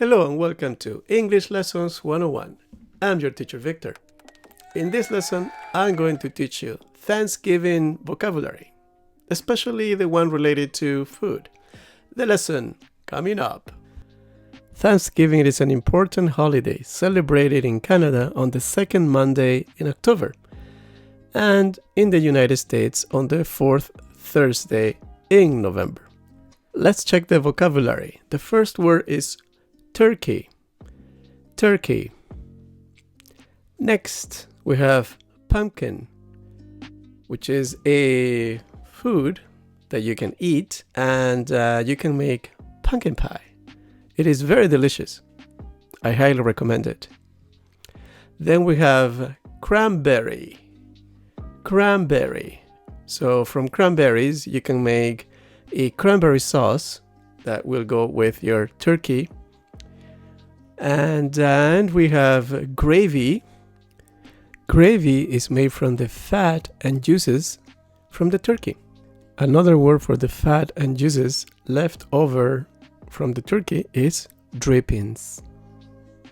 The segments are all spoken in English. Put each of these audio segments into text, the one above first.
Hello and welcome to English Lessons 101. I'm your teacher Victor. In this lesson, I'm going to teach you Thanksgiving vocabulary, especially the one related to food. The lesson coming up. Thanksgiving is an important holiday celebrated in Canada on the second Monday in October and in the United States on the fourth Thursday in November. Let's check the vocabulary. The first word is turkey. Turkey. Next, we have pumpkin, which is a food that you can eat and you can make pumpkin pie. It is very delicious. I highly recommend it. Then we have cranberry. Cranberry. So from cranberries, you can make a cranberry sauce that will go with your turkey. And we have gravy. Gravy is made from the fat and juices from the turkey. Another word for the fat and juices left over from the turkey is drippings.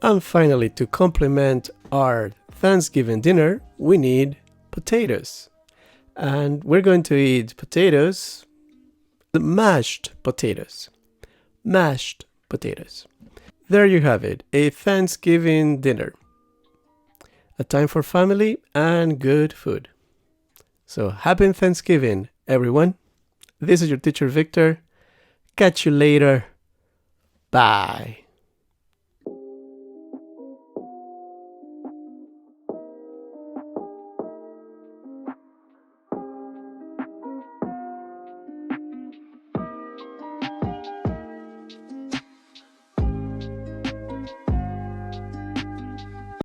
And finally, to complement our Thanksgiving dinner, we need potatoes. And we're going to eat potatoes, mashed potatoes. Mashed potatoes. There you have it, a Thanksgiving dinner. A time for family and good food. So happy Thanksgiving, everyone. This is your teacher Victor. Catch you later. Bye.